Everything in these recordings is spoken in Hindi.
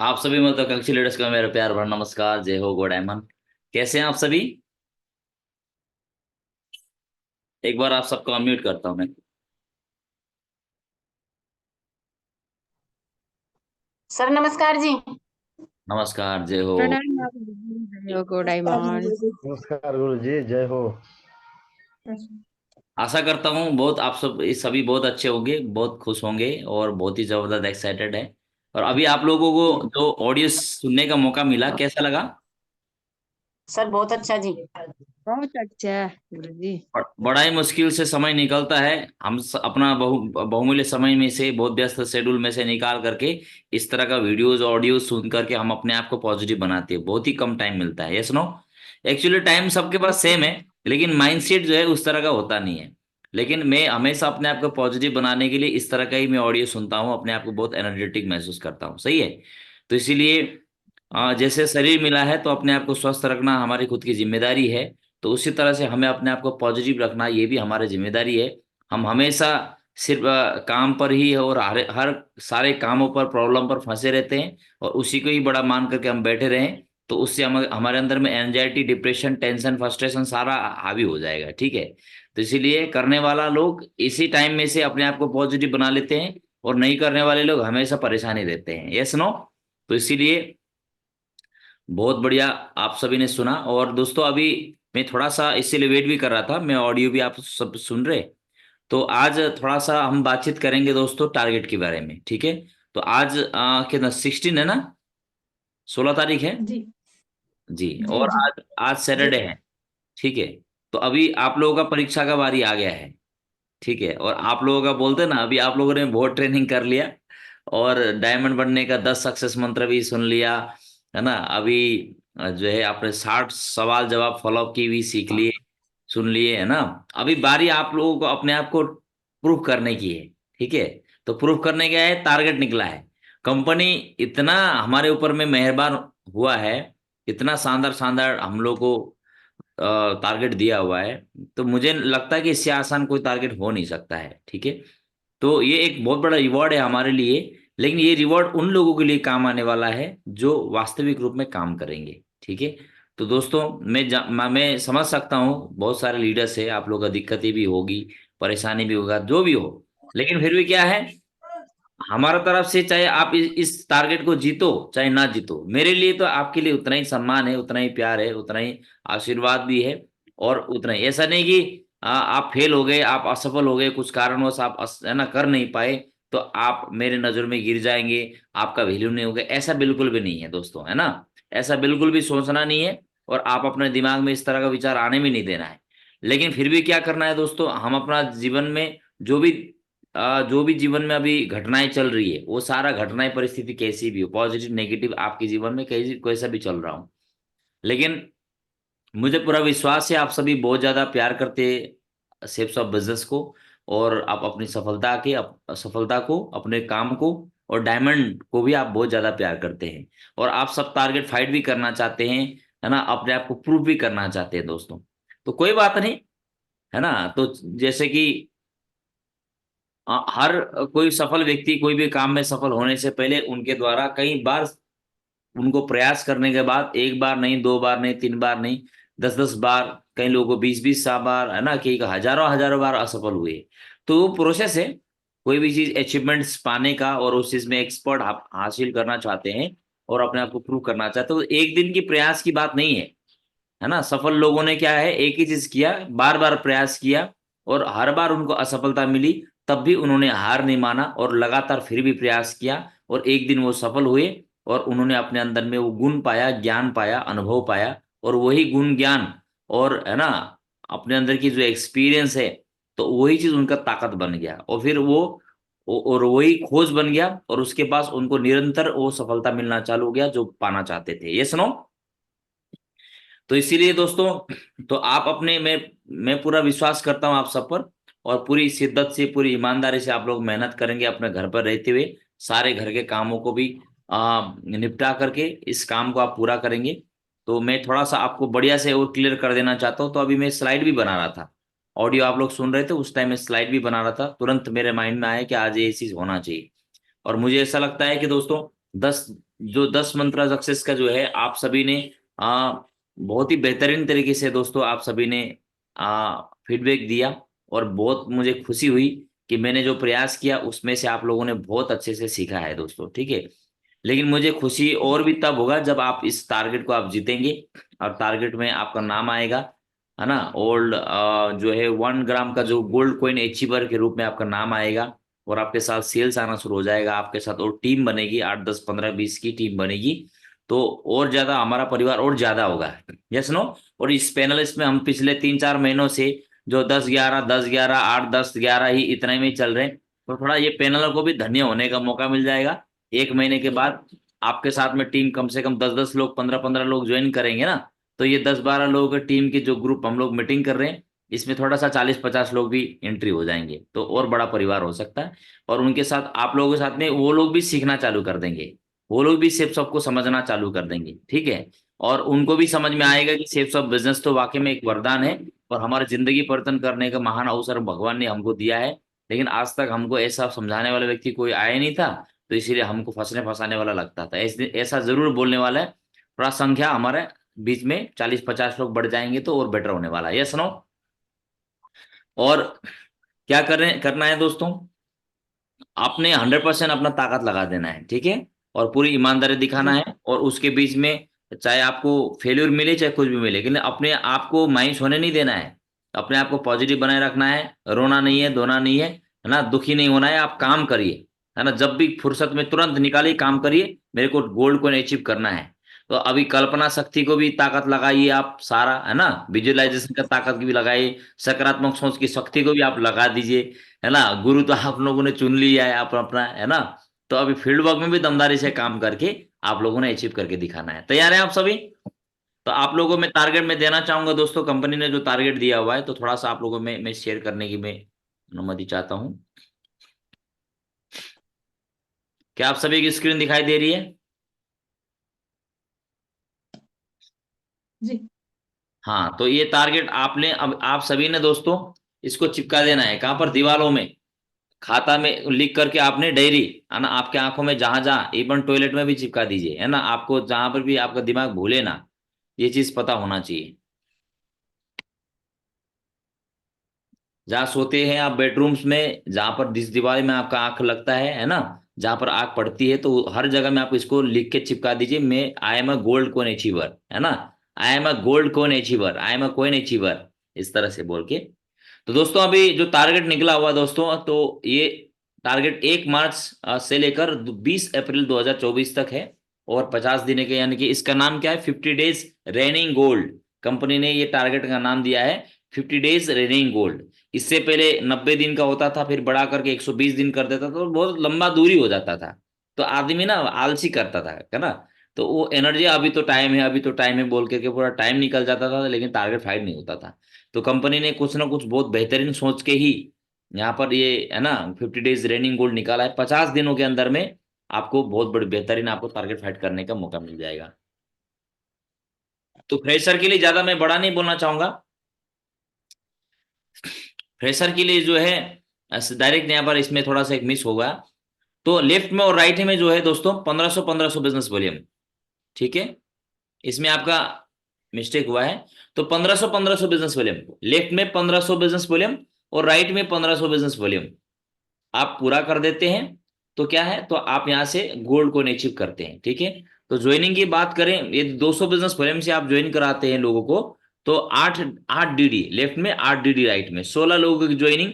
आप सभी महत्वाकांक्षी लीडर्स का मेरा प्यार भरा नमस्कार। जय हो गॉड एमन। कैसे हैं आप सभी? एक बार आप सबको अनम्यूट करता हूं मैं। सर नमस्कार जी। नमस्कार, जय हो। प्रणाम आप जी, योगो डायमंड। नमस्कार गुरु जी, जय हो। आशा करता हूँ बहुत आप सब सभी बहुत अच्छे होंगे, बहुत खुश होंगे और बहुत ही जबरदस्त एक्साइटेड है। और अभी आप लोगों को जो ऑडियो सुनने का मौका मिला, कैसा लगा? सर बहुत अच्छा जी। बहुत अच्छा गुरु जी। बड़ा ही मुश्किल से समय निकलता है। हम अपना बहुमूल्य समय में से, बहुत व्यस्त शेड्यूल में से निकाल करके इस तरह का वीडियोस ऑडियो सुन करके हम अपने आप को पॉजिटिव बनाते हैं। बहुत ही कम टाइम मिलता है, यस नो। एक्चुअली टाइम सबके पास सेम है, लेकिन माइंडसेट जो है उस तरह का होता नहीं है। लेकिन मैं हमेशा अपने आप को पॉजिटिव बनाने के लिए इस तरह का ही मैं ऑडियो सुनता हूँ, अपने आप को बहुत एनर्जेटिक महसूस करता हूँ। सही है। तो इसीलिए जैसे शरीर मिला है तो अपने आप को स्वस्थ रखना हमारी खुद की जिम्मेदारी है। तो उसी तरह से हमें अपने आप को पॉजिटिव रखना ये भी हमारी जिम्मेदारी है। हम हमेशा सिर्फ काम पर ही और हर हर सारे कामों पर, प्रॉब्लम पर फंसे रहते हैं और उसी को ही बड़ा मान करके हम बैठे रहें, तो उससे हम हमारे अंदर में एंजाइटी, डिप्रेशन, टेंशन, फ्रस्ट्रेशन सारा हावी हो जाएगा। ठीक है। तो इसीलिए करने वाला लोग इसी टाइम में से अपने आप को पॉजिटिव बना लेते हैं और नहीं करने वाले लोग हमेशा परेशानी देते हैं। Yes no. तो इसीलिए बहुत बढ़िया आप सभी ने सुना। और दोस्तों अभी मैं थोड़ा सा इसीलिए वेट भी कर रहा था, मैं ऑडियो भी आप सब सुन रहे। तो आज थोड़ा सा हम बातचीत करेंगे दोस्तों टारगेट के बारे में। ठीक है। तो आज कितना 16 है ना? 16 तारीख है जी जी। जी और जी आज आज जी सैटरडे है। ठीक है। तो अभी आप लोगों का परीक्षा का बारी आ गया है। ठीक है। और आप लोगों का बोलते हैं ना, अभी आप लोगों ने बहुत ट्रेनिंग कर लिया और डायमंड बनने का 10 सक्सेस मंत्र भी सुन लिया, है ना। अभी जो है आपने 60 सवाल जवाब फॉलोअप की भी सीख लिए, सुन लिए, है ना। अभी बारी आप लोगों को अपने आप को प्रूफ करने की है। ठीक है। तो प्रूफ करने का है, टारगेट निकला है। कंपनी इतना हमारे ऊपर में मेहरबान हुआ है, इतना शानदार शानदार हम लोग को टारगेट दिया हुआ है। तो मुझे लगता है कि इससे आसान कोई टारगेट हो नहीं सकता है। ठीक है। तो ये एक बहुत बड़ा रिवॉर्ड है हमारे लिए। लेकिन ये रिवॉर्ड उन लोगों के लिए काम आने वाला है जो वास्तविक रूप में काम करेंगे। ठीक है। तो दोस्तों मैं समझ सकता हूँ बहुत सारे लीडर्स है, आप लोगों का दिक्कतें भी होगी, परेशानी भी होगा, जो भी हो। लेकिन फिर भी क्या है, हमारा तरफ से चाहे आप इस टारगेट को जीतो चाहे ना जीतो, मेरे लिए तो आपके लिए उतना ही सम्मान है, उतना ही प्यार है, उतना ही आशीर्वाद भी है। और उतना ही ऐसा नहीं कि आप फेल हो गए, आप असफल हो गए, कुछ कारणवश आप है ना कर नहीं पाए, तो आप मेरे नजर में गिर जाएंगे, आपका वैल्यू नहीं होगा। ऐसा बिल्कुल भी नहीं है दोस्तों, है ना। ऐसा बिल्कुल भी सोचना नहीं है। और आप अपने दिमाग में इस तरह का विचार आने भी नहीं देना है। लेकिन फिर भी क्या करना है दोस्तों, हम अपना जीवन में जो भी जीवन में अभी घटनाएं चल रही है, वो सारा घटनाएं, परिस्थिति कैसी भी हो, पॉजिटिव नेगेटिव, आपके जीवन में कैसी कैसा भी चल रहा हूं, लेकिन मुझे पूरा विश्वास है आप सभी बहुत ज्यादा प्यार करते सेप्स ऑफ बिजनेस को। और आप अपनी सफलता को, अपने काम को और डायमंड को भी आप बहुत ज्यादा प्यार करते हैं। और आप सब टारगेट फाइट भी करना चाहते हैं, है ना, अपने आप को प्रूव भी करना चाहते हैं दोस्तों। तो कोई बात नहीं, है ना। तो जैसे कि हर कोई सफल व्यक्ति कोई भी काम में सफल होने से पहले उनके द्वारा कई बार, उनको प्रयास करने के बाद, एक बार नहीं, दो बार नहीं, तीन बार नहीं, 10-10 बार, कई लोगों को 20-20 बार, है ना, कि हजारों हजारों बार असफल हुए। तो वो प्रोसेस है कोई भी चीज अचीवमेंट्स पाने का, और उस चीज में एक्सपर्ट आप हासिल करना चाहते हैं और अपने आप को प्रूव करना चाहते हो, तो एक दिन की प्रयास की बात नहीं है ना। सफल लोगों ने क्या है, एक ही चीज किया, बार बार प्रयास किया और हर बार उनको असफलता मिली, तब भी उन्होंने हार नहीं माना और लगातार फिर भी प्रयास किया, और एक दिन वो सफल हुए और उन्होंने अपने अंदर में वो गुण पाया, ज्ञान पाया, अनुभव पाया, और वही गुण ज्ञान और, है ना, अपने अंदर की जो एक्सपीरियंस है, तो वही चीज उनका ताकत बन गया, और फिर और वही खोज बन गया, और उसके पास उनको निरंतर वो सफलता मिलना चालू हो गया जो पाना चाहते थे। ये सुनो। तो इसीलिए दोस्तों, तो आप अपने मैं पूरा विश्वास करता हूं आप सब पर, और पूरी शिद्दत से, पूरी ईमानदारी से आप लोग मेहनत करेंगे अपने घर पर रहते हुए, सारे घर के कामों को भी निपटा करके इस काम को आप पूरा करेंगे। तो मैं थोड़ा सा आपको बढ़िया से और क्लियर कर देना चाहता हूँ। तो अभी मैं स्लाइड भी बना रहा था, ऑडियो आप लोग सुन रहे थे, उस टाइम मैं स्लाइड भी बना रहा था, तुरंत मेरे माइंड में आया कि आज ये चीज होना चाहिए। और मुझे ऐसा लगता है कि दोस्तों 10 जो 10 मंत्रा सक्सेस का जो है आप सभी ने बहुत ही बेहतरीन तरीके से दोस्तों आप सभी ने फीडबैक दिया, और बहुत मुझे खुशी हुई कि मैंने जो प्रयास किया उसमें से आप लोगों ने बहुत अच्छे से सीखा है दोस्तों, ठीक है। लेकिन मुझे खुशी और भी तब होगा जब आप इस टारगेट को आप जीतेंगे, और टारगेट में आपका नाम आएगा, है ना। ओल्ड जो है 1 ग्राम का जो गोल्ड कॉइन अचीवर के रूप में आपका नाम आएगा, और आपके साथ सेल्स आना शुरू हो जाएगा, आपके साथ और टीम बनेगी, 8 10 15 20 की टीम बनेगी, तो और ज्यादा हमारा परिवार और ज्यादा होगा। Yes no. और इस पैनलिस्ट में हम पिछले 3 4 महीनों से जो 10 11 10 11 8 10 11 ही इतना ही में चल रहे हैं, तो थोड़ा ये पैनल को भी धन्य होने का मौका मिल जाएगा। 1 महीने के बाद आपके साथ में टीम कम से कम 10 10 लोग 15 15 लोग ज्वाइन करेंगे ना, तो ये 10 12 लोगों की टीम की जो ग्रुप हम लोग मीटिंग कर रहे हैं, इसमें थोड़ा सा 40 50 लोग भी एंट्री हो जाएंगे, तो और बड़ा परिवार हो सकता है। और उनके साथ आप लोगों के साथ में वो लोग भी सीखना चालू कर देंगे, वो लोग भी सेफ्स ऑफ को समझना चालू कर देंगे, ठीक है। और उनको भी समझ में आएगा कि सेफ्स ऑफ बिजनेस तो वाकई में एक वरदान है, और हमारी जिंदगी परिवर्तन करने का महान अवसर भगवान ने हमको दिया है। लेकिन आज तक हमको ऐसा समझाने वाला व्यक्ति कोई आया नहीं था, तो इसीलिए हमको फंसने फंसाने वाला लगता था। ऐसा जरूर बोलने वाला है, थोड़ा संख्या हमारे बीच में 40 50 लोग बढ़ जाएंगे तो और बेटर होने वाला है। Yes no. और क्या करना है दोस्तों, आपने 100% अपना ताकत लगा देना है, ठीक है, और पूरी ईमानदारी दिखाना जी है। और उसके बीच में चाहे आपको फेल्यूर मिले चाहे कुछ भी मिले, लेकिन अपने आप को मायूस होने नहीं देना है, अपने आप को पॉजिटिव बनाए रखना है, रोना नहीं है, धोना नहीं है ना, दुखी नहीं होना है। आप काम करिए, है ना, जब भी फुर्सत में तुरंत निकालिए, काम करिए, मेरे को गोल्ड को अचीव करना है। तो अभी कल्पना शक्ति को भी ताकत लगाइए आप सारा, है ना, विजुअलाइजेशन का ताकत की भी लगाइए, सकारात्मक सोच की शक्ति को भी आप लगा दीजिए, है ना। गुरु तो आप लोगों ने चुन लिया है अपना अपना, है ना। तो अभी फील्ड वर्क में भी दमदारी से काम करके आप लोगों ने अचीव करके दिखाना है। तैयार है आप सभी? तो आप लोगों में टारगेट में देना चाहूंगा दोस्तों, कंपनी ने जो टारगेट दिया हुआ है, तो थोड़ा सा आप लोगों में मैं शेयर करने की मैं अनुमति चाहता हूँ। क्या आप सभी की स्क्रीन दिखाई दे रही है? जी। हाँ, तो ये टारगेट आपने, अब आप सभी ने दोस्तों इसको चिपका देना है, कहाँ पर? दीवारों में, खाता में लिख करके आपने डायरी, है ना, आपके आंखों में जहां जहां, इवन टॉयलेट में भी चिपका दीजिए, है ना, आपको जहां पर भी आपका दिमाग भूले ना, ये चीज पता होना चाहिए। जहाँ सोते हैं आप बेडरूम्स में, जहां पर जिस दीवार में आपका आंख लगता है ना, जहां पर आंख पड़ती है, तो हर जगह में आप इसको लिख के चिपका दीजिए, मैं आई am a gold coin achiever, है ना, आई am a gold coin achiever, I am a coin achiever, इस तरह से बोल के। तो दोस्तों अभी जो टारगेट निकला हुआ दोस्तों, तो ये टारगेट 1 मार्च से लेकर 20 अप्रैल 2024 तक है, और 50 दिन के, यानी कि इसका नाम क्या है? 50 डेज रेनिंग गोल्ड। कंपनी ने ये टारगेट का नाम दिया है 50 डेज रेनिंग गोल्ड। इससे पहले 90 दिन का होता था, फिर बढ़ा करके 120 दिन कर देता था, तो बहुत लंबा दूरी हो जाता था, तो आदमी ना आलसी करता था, है ना। तो वो एनर्जी, अभी तो टाइम है, अभी तो टाइम है बोल करके पूरा टाइम निकल जाता था, लेकिन टारगेट फाइट नहीं होता था। तो कंपनी ने कुछ ना कुछ बहुत बेहतरीन सोच के ही यहाँ पर ये, है ना, 50 डेज रेनिंग गोल्ड निकाला है। 50 दिनों के अंदर में आपको बहुत बड़ी बेहतरीन आपको टारगेट फाइट करने का मौका मिल जाएगा। तो फ्रेशर के लिए ज्यादा मैं बड़ा नहीं बोलना चाहूंगा। फ्रेशर के लिए जो है डायरेक्ट यहाँ पर इसमें थोड़ा सा एक मिस होगा। तो लेफ्ट में और राइट में जो है दोस्तों 1500 बिजनेस वॉल्यूम, ठीक है, इसमें आपका मिस्टेक हुआ है। तो 1500 बिजनेस वॉल्यूम, लेफ्ट में 1500 बिजनेस वॉल्यूम और राइट में 1500 बिजनेस वॉल्यूम आप पूरा कर देते हैं, तो क्या है, तो आप यहां से गोल्ड को अचीव करते हैं, ठीक है। तो ज्वाइनिंग की बात करें, ये 200 बिजनेस वॉल्यूम से आप ज्वाइन कराते हैं लोगों को, तो 8 8 DD लेफ्ट में, 8 DD राइट में, 16 लोगों की ज्वाइनिंग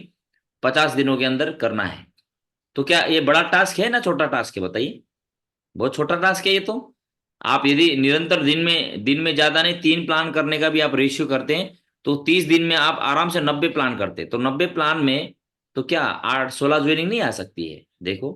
50 दिनों के अंदर करना है। तो क्या ये बड़ा टास्क है ना छोटा टास्क है, बताइए? बहुत छोटा टास्क है ये तो। आप यदि निरंतर दिन में ज्यादा नहीं, 3 प्लान करने का भी आप रेशियो करते हैं, तो 30 दिन में आप आराम से 90 प्लान करते हैं। तो 90 प्लान में तो क्या 8 16 ज्वाइनिंग नहीं आ सकती है? देखो,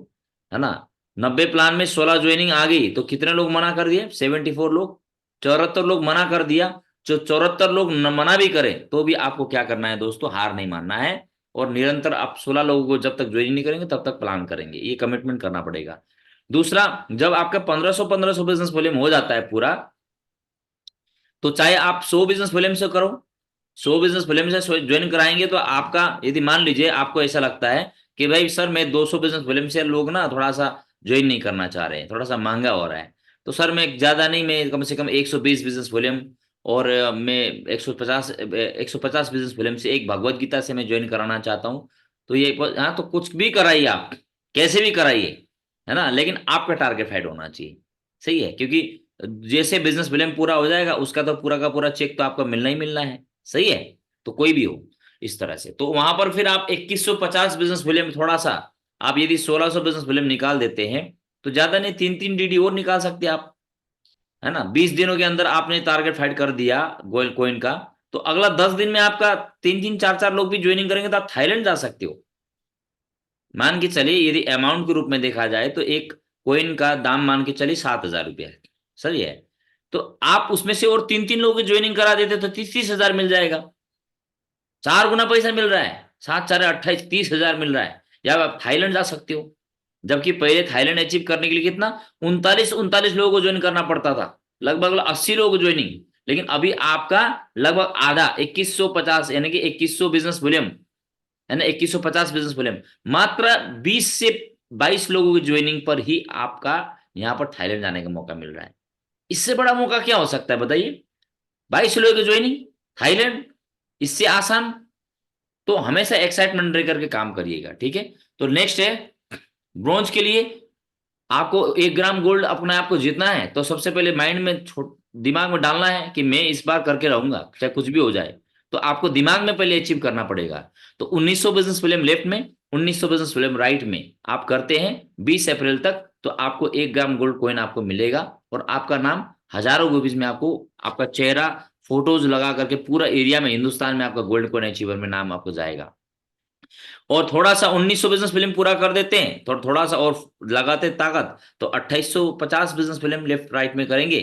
है ना, 90 प्लान में 16 ज्वाइनिंग आ गई, तो कितने लोग मना कर दिए? 74 लोग, 74 लोग मना कर दिया। जो 74 लोग मना भी करें, तो भी आपको क्या करना है दोस्तों? हार नहीं मानना है, और निरंतर आप 16 लोगों को जब तक ज्वाइन नहीं करेंगे तब तक प्लान करेंगे, ये कमिटमेंट करना पड़ेगा। दूसरा, जब आपका 1500 बिजनेस वॉल्यूम हो जाता है पूरा, तो चाहे आप 100 बिजनेस वॉल्यूम से करो, 100 बिजनेस वॉल्यूम से ज्वाइन कराएंगे, तो आपका, यदि मान लीजिए आपको ऐसा लगता है कि भाई सर मैं 200 बिजनेस वॉल्यूम से लोग ना थोड़ा सा ज्वाइन नहीं करना चाह रहे हैं, थोड़ा सा महंगा हो रहा है। तो सर मैं ज्यादा नहीं, मैं कम से कम 120 बिजनेस वॉल्यूम और मैं 150 बिजनेस वॉल्यूम से एक भगवत गीता से मैं ज्वाइन कराना चाहता हूँ। तो ये हाँ, तो कुछ भी कराइए आप, कैसे भी कराइए, है ना, लेकिन आपका टारगेट हाइट होना चाहिए। सही है, क्योंकि जैसे बिजनेस वॉल्यूम पूरा हो जाएगा उसका तो पूरा का पूरा चेक तो आपको मिलना ही मिलना है। सही है, तो कोई भी हो इस तरह से, तो वहां पर फिर आप 2150 बिजनेस वॉल्यूम, थोड़ा सा आप यदि 1600 बिजनेस वॉल्यूम निकाल देते हैं तो ज्यादा नहीं, 3 3 डीडी और निकाल सकते हैं आप, है ना। 20 दिनों के अंदर आपने टारगेट फाइट कर दिया गोल्ड कॉइन का, तो अगला 10 दिन में आपका 3 3 4 4 लोग भी ज्वाइनिंग करेंगे तो आप थाईलैंड जा सकते हो। मान के चलिए यदि अमाउंट के रूप में देखा जाए तो एक कोइन का दाम मान के चलिए 7,000 रुपया है। सही है, तो आप उसमें से और 3 3 लोगों की ज्वाइनिंग करा देते तो 30 30 हजार मिल जाएगा, 4 गुना पैसा मिल रहा है, 7 4 28 30 हजार मिल रहा है, या आप थाईलैंड जा सकते हो। जबकि पहले थाईलैंड अचीव करने के लिए कितना, 39 लोगों को ज्वाइन करना पड़ता था, लगभग 80 लोगों को ज्वाइनिंग। लेकिन अभी आपका लगभग आधा, 2150, यानी कि 2100 बिजनेस वॉल्यूम, है ना, 2150 बिजनेस वॉल्यूम, मात्र 20 से 22 लोगों की ज्वाइनिंग पर ही आपका यहाँ पर थाईलैंड जाने का मौका मिल रहा है। इससे बड़ा मौका क्या हो सकता है बताइए, 22 लोगों की ज्वाइनिंग, थाईलैंड, इससे आसान। तो हमेशा एक्साइटमेंट रह करके काम करिएगा, ठीक है। तो नेक्स्ट है ब्रॉन्ज के लिए, आपको 1 ग्राम गोल्ड अपने आप को जीतना है तो सबसे पहले माइंड में दिमाग में डालना है कि मैं इस बार करके रहूंगा चाहे कुछ भी हो जाए। तो आपको दिमाग में पहले अचीव करना पड़ेगा। तो 1900 बिजनेस वॉल्यूम लेफ्ट में, 1900 बिजनेस वॉल्यूम राइट में आप करते हैं 20 अप्रैल तक, तो आपको 1 ग्राम गोल्ड कॉइन आपको मिलेगा और आपका नाम हजारों के बीच में, आपको आपका चेहरा फोटोज लगा करके पूरा एरिया में, हिंदुस्तान में आपका गोल्ड कॉइन अचीवर में नाम आपको जाएगा। और थोड़ा सा 1900 बिजनेस फिल्म पूरा कर देते हैं, थोड़ा सा और लगाते हैं ताकत, तो 2850 बिजनेस फिल्म लेफ्ट राइट में करेंगे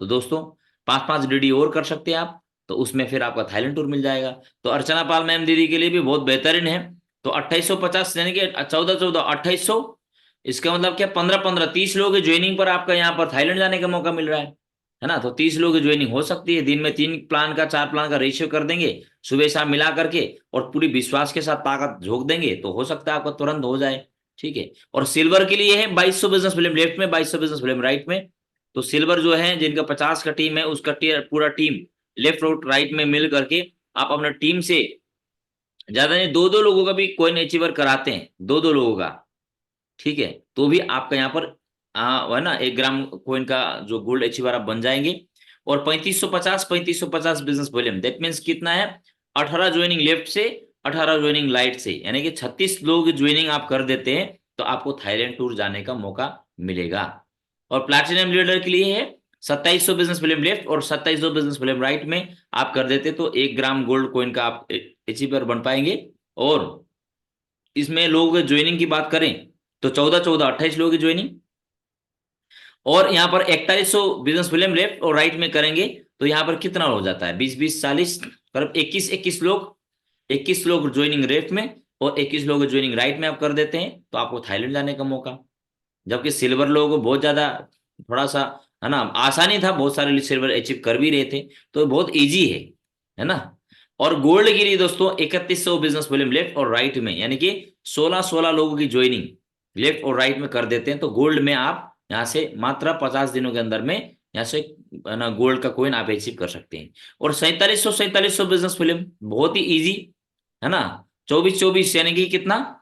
तो दोस्तों 5 5 डीडी और कर सकते हैं आप, तो उसमें फिर आपका थाईलैंड टूर मिल जाएगा। तो अर्चना पाल मैम दीदी के लिए भी बहुत बेहतरीन है। तो 2850 यानी कि 14 14 2800, इसका मतलब क्या, 15 15 30 लोगों की ज्वाइनिंग पर आपका यहाँ पर थाईलैंड जाने का मौका मिल रहा है ना। तो 30 लोगों की ज्वाइनिंग हो सकती है, दिन में 3 प्लान का 4 प्लान का रेशियो कर देंगे सुबह शाम मिला करके, और पूरी विश्वास के साथ ताकत झोंक देंगे तो हो सकता है आपका तुरंत हो जाए, ठीक है। और सिल्वर के लिए है 2200 बिजनेस फिल्म लेफ्ट में, 2200 बिजनेस फिल्म राइट में। तो सिल्वर जो है जिनका 50 का टीम है उसका पूरा टीम लेफ्ट और राइट में मिल करके आप अपना टीम से ज्यादा नहीं, 2 2 लोगों का भी कोइन अचीवर कराते हैं, 2 2 लोगों का, ठीक है। तो भी आपका यहाँ पर है ना 1 ग्राम कोइन का जो गोल्ड अचीवर आप बन जाएंगे। और 3550 बिजनेस वॉल्यूम, दैट मीन्स कितना है, 18 ज्वाइनिंग लेफ्ट से, 18 ज्वाइनिंग राइट से, यानी कि 36 लोग ज्वाइनिंग आप कर देते हैं तो आपको थाईलैंड टूर जाने का मौका मिलेगा। और प्लैटिनम लीडर के लिए है 2700 बिजनेस फिल्म लेफ्ट और 2700 बिजनेस फिल्म राइट में आप कर देते तो 1 ग्राम गोल्ड कॉइन का आप अचीवर बन पाएंगे। और इसमें लोग ज्वाइनिंग की बात करें तो 14 14 28 लोगों की ज्वाइनिंग, और यहाँ पर 4100 बिजनेस फिल्म लेफ्ट और राइट में करेंगे तो यहाँ पर कितना हो जाता है, 20 20 40 करीब 21 लोग, 21 लोग ज्वाइनिंग लेफ्ट में और 21 लोग ज्वाइनिंग राइट में आप कर देते हैं तो आपको थाईलैंड जाने का मौका। जबकि सिल्वर लोगों को बहुत ज्यादा, थोड़ा सा, है ना, आसानी था, बहुत सारे सिल्वर अचीव कर भी रहे थे, तो बहुत इजी है ना। और गोल्ड के लिए दोस्तों 3100 बिजनेस वॉल्यूम लेफ्ट और राइट में, यानी कि 16 16 लोगों की ज्वाइनिंग लेफ्ट और राइट में कर देते हैं तो गोल्ड में आप यहाँ से मात्र 50 दिनों के अंदर में यहाँ से, है ना, गोल्ड का कोइन आप अचीव कर सकते हैं। और 4700 बिजनेस फिल्म बहुत ही इजी, है ना। 24 24 यानी कि कितना,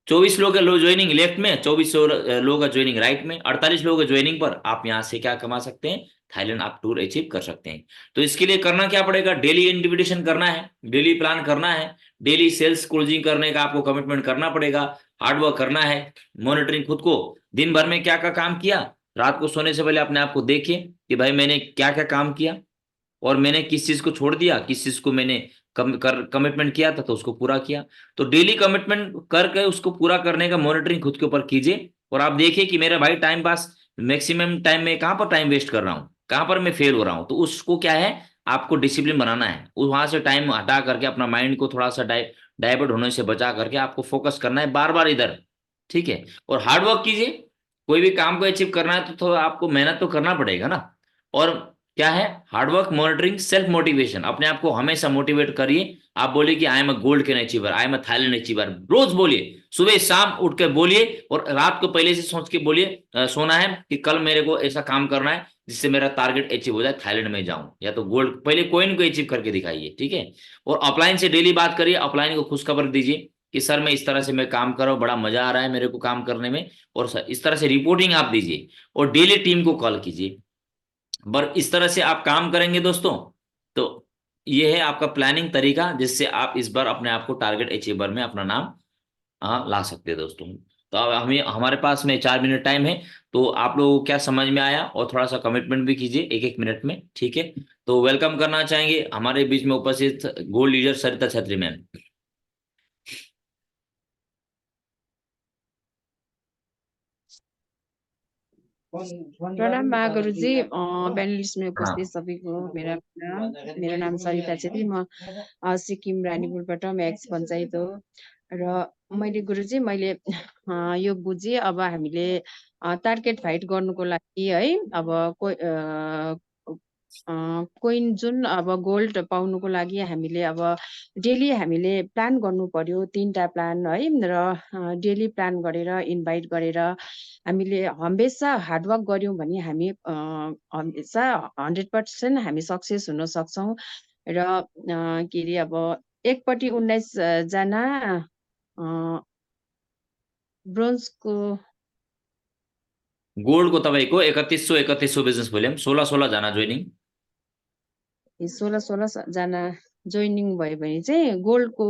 24 लोग का ज्वाइनिंग लेफ्ट में, 24 लोग का ज्वाइनिंग राइट में, 48 लोग का ज्वाइनिंग पर आप यहाँ से क्या कमा सकते हैं, थाईलैंड आप टूर अचीव कर सकते हैं। तो इसके लिए करना क्या पड़ेगा, डेली इन्विटेशन करना है, डेली प्लान करना है, डेली सेल्स क्लोजिंग करने का आपको कमिटमेंट करना पड़ेगा, हार्डवर्क करना है, मॉनिटरिंग खुद को, दिन भर में क्या क्या काम किया, रात को सोने से पहले अपने आप को देखिए कि भाई मैंने क्या क्या काम किया और मैंने किस चीज को छोड़ दिया, किस चीज को मैंने कमिटमेंट किया था तो उसको पूरा किया। तो डेली कमिटमेंट करके उसको पूरा करने का मॉनिटरिंग खुद के ऊपर कीजिए और आप देखिए कि मेरा भाई टाइम पास मैक्सिमम टाइम में कहाँ पर टाइम वेस्ट कर रहा हूँ, कहाँ पर मैं फेल हो रहा हूँ, तो उसको क्या है, आपको डिसिप्लिन बनाना है, वहां से टाइम हटा करके अपना माइंड को थोड़ा सा डाइवर्ट होने से बचा करके आपको फोकस करना है बार बार इधर, ठीक है। और हार्ड वर्क कीजिए, कोई भी काम को अचीव करना है तो थोड़ा आपको मेहनत तो करना पड़ेगा ना। और क्या है? Hard work, monitoring, self motivation. अपने आप को हमेशा मोटिवेट करिए। आप बोलिए कि I am a gold can achiever, I am a Thailand achiever. रोज बोलिए, सुबह शाम उठ के बोलिए, और रात को पहले से सोच के बोलिए, सोना है कि कल मेरे को ऐसा काम करना है जिससे मेरा टारगेट अचीव हो जाए, थाईलैंड में जाऊं या तो गोल्ड। पहले कॉइन को अचीव करके दिखाइए, ठीक है। और अपलाइन से डेली बात करिए, अपलाइन को खुशखबर दीजिए कि सर मैं इस तरह से मैं काम कर रहा हूँ, बड़ा मजा आ रहा है मेरे को काम करने में। और सर इस तरह से रिपोर्टिंग आप दीजिए, और डेली टीम को कॉल कीजिए। पर इस तरह से आप काम करेंगे दोस्तों, तो ये है आपका प्लानिंग तरीका, जिससे आप इस बार अपने आप को टारगेट अचीवर में अपना नाम ला सकते हैं दोस्तों। तो अब हमें हमारे पास में 4 मिनट टाइम है, तो आप लोगों को क्या समझ में आया, और थोड़ा सा कमिटमेंट भी कीजिए 1-1 मिनट में, ठीक है। तो वेलकम करना चाहेंगे हमारे बीच में उपस्थित गोल्ड लीडर सरिता छत्री मैम। प्रणाम महागुरु जी, पैनलिस्ट में उपस्थित प्रणाम। सभी को मेरा प्रणाम। मेरा नाम सरिता छेत्री, म सिक्किम रानीपुलबाट म एक्स पञ्चायत हो। र मैले गुरुजी मैले यो बुझेँ, अब हामीले टार्गेट फाइट गर्नुको लागि है, अब कोइन जुन अब गोल्ड पाउनुको लागि हामीले अब डेली हामीले प्लान गर्नु पर्यो, 3टा प्लान है। र डेली प्लान गरेर इन्भाइट गरेर हामीले हमेसा हार्डवर्क गर्यौँ भने हामी हमेसा 100% हामी सक्सेस हुन सक्छौँ। र के अरे अब एकपट्टि 19 जना ब्रोन्जको गोल्ड को तपाईँको 3100 बिजनेस भोल्युम, 16 जना जोइनिङ। 16 जना जोइनिङ भयो भने चाहिँ गोल्डको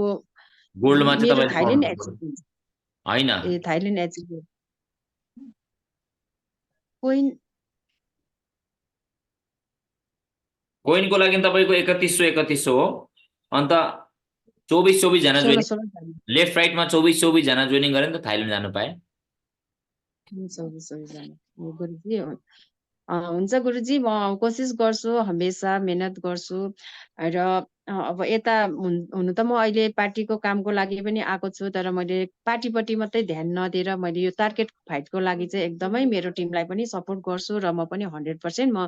गोल्डमा चाहिँ मेरो तपाईँले थाइल्यान्ड पाउनुहुन्छ। एचिभ हुन्छ। होइन, थाइल्यान्ड एचिभ कोइन कोइनको लागि तपाईँको 3100 हो। अन्त 24 जना जोइनिङ, 16 जना लेफ्ट राइटमा 24 जना जोइनिङ गरे नि त थाइल्यान्ड जानु पाए। 24 जना हो गुरुजी। हुन्छ गुरुजी, म कोसिस गर्छु, हमेसा मेहनत गर्छु। र अब यता हुनु त म अहिले पार्टीको कामको लागि पनि आएको छु, तर मैले पार्टीपट्टि मात्रै ध्यान नदिएर मैले यो टार्गेट फाइटको लागि चाहिँ एकदमै मेरो टिमलाई पनि सपोर्ट गर्छु। र म पनि 100% म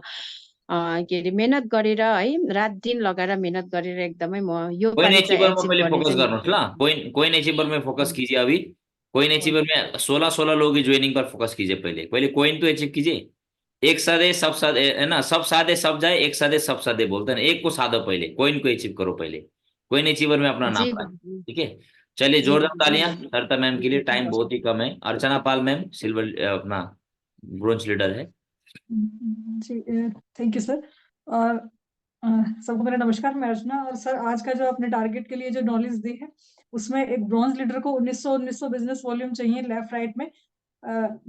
के अरे मेहनत गरेर है, रात दिन लगाएर मेहनत गरेर एकदमै म यो कोइन पालि चाहिँ अचीवर में एचिभ पहले गर्ने फोकस चाहिँ करना ना, कोइन कोइन अचीवर में फोकस कीजिए अभी। कोइन अचीवर में 16 लोगों की ज्वाइनिंग पर फोकस कीजिए। पहले पहले कोइन तो अचीव कीजिए। एक सादे सब सादे है ना, सब सादे सब जाए, एक सादे सब सादे बोलते हैं ना, एक को साधो, पहले कोइन को अचीव करो। पहले कोइन अचीवर में अपना नाम जी लाए, गुरुजी। ठीक है। चलिए, जी जोरदार तालियां गुरुजी। सरिता मैम के लिए। टाइम बहुत ही कम है। अर्चना पाल मैम सिल्वर अपना ब्रोंज लीडर है। जी, थैंक यू सर। और अ, सबको मेरा नमस्कार। मैं अर्चना। और सर, आज का जो आपने टारगेट के लिए जो नॉलेज दी है, उसमें एक ब्रॉन्ज लीडर को 1900 बिजनेस वॉल्यूम चाहिए लेफ्ट राइट में,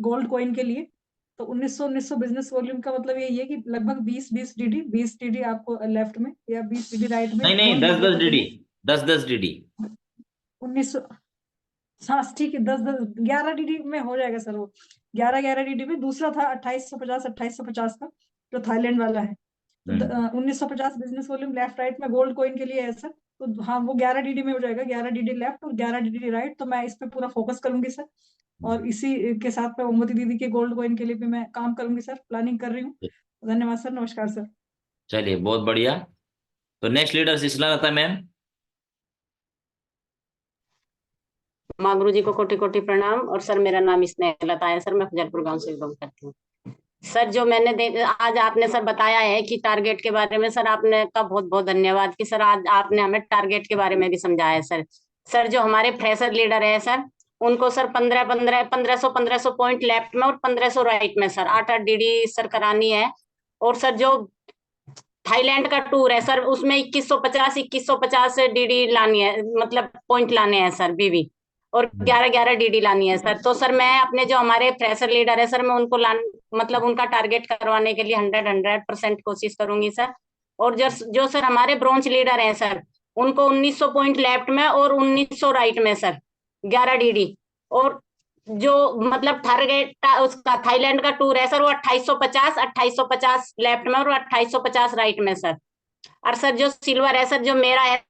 गोल्ड कॉइन के लिए। तो 1900 बिजनेस वॉल्यूम का मतलब यही है कि लगभग 20 डीडी, 20 डीडी आपको लेफ्ट में या 20 डीडी राइट में नहीं नहीं, ब्रॉन्ज 10 लीडर 10 को डीडी, चाहिए। 10 10 डीडी। 1900, हाँ ठीक है, 10 10 11 डीडी में हो जाएगा सर। वो 11 डीडी में दूसरा था 2850 का, जो थाईलैंड वाला है। तो 1950 बिजनेस वॉल्यूम लेफ्ट राइट में गोल्ड कॉइन के लिए है सर। तो हाँ, वो 11 डीडी में हो जाएगा, 11 डीडी लेफ्ट और 11 डीडी राइट। तो मैं इस पे पूरा फोकस करूंगी सर। और इसी के साथ में ओमवती दीदी के गोल्ड कॉइन के लिए भी मैं काम करूंगी सर, प्लानिंग कर रही हूँ। धन्यवाद सर, नमस्कार सर। चलिए, बहुत बढ़िया। तो नेक्स्ट लीडर सिसला लता मैम। माँ गुरु जी को कोटि कोटि प्रणाम। और सर, मेरा नाम स्नेहलता है सर, मैं फजलपुर गांव से बिलोंग करती हूँ। सर, जो मैंने आज आपने सर बताया है कि टारगेट के बारे में, सर आपने का बहुत बहुत धन्यवाद कि सर आज आपने हमें टारगेट के बारे में भी समझाया है सर। सर, जो हमारे फ्रेशर लीडर है सर, उनको सर 1500 पॉइंट लेफ्ट में और 1500 राइट में सर 8-8 डीडी सर करानी है। और सर, जो थाईलैंड का टूर है सर, उसमें 2150 डीडी लानी है, मतलब पॉइंट लाने हैं सर, बीवी। और 11-11 डीडी लानी है सर। तो सर, मैं अपने जो हमारे फ्रेशर लीडर है सर, मैं उनको मतलब उनका टारगेट करवाने के लिए 100% कोशिश करूंगी सर। और जो सर हमारे ब्रॉन्ज लीडर हैं सर, उनको 1900 पॉइंट लेफ्ट में और 1900 राइट में सर 11 डीडी। और जो मतलब टारगेट उसका थाईलैंड का टूर है सर, वो 2850 लेफ्ट में और 2850 राइट में सर। और सर, जो सिल्वर है सर, जो मेरा है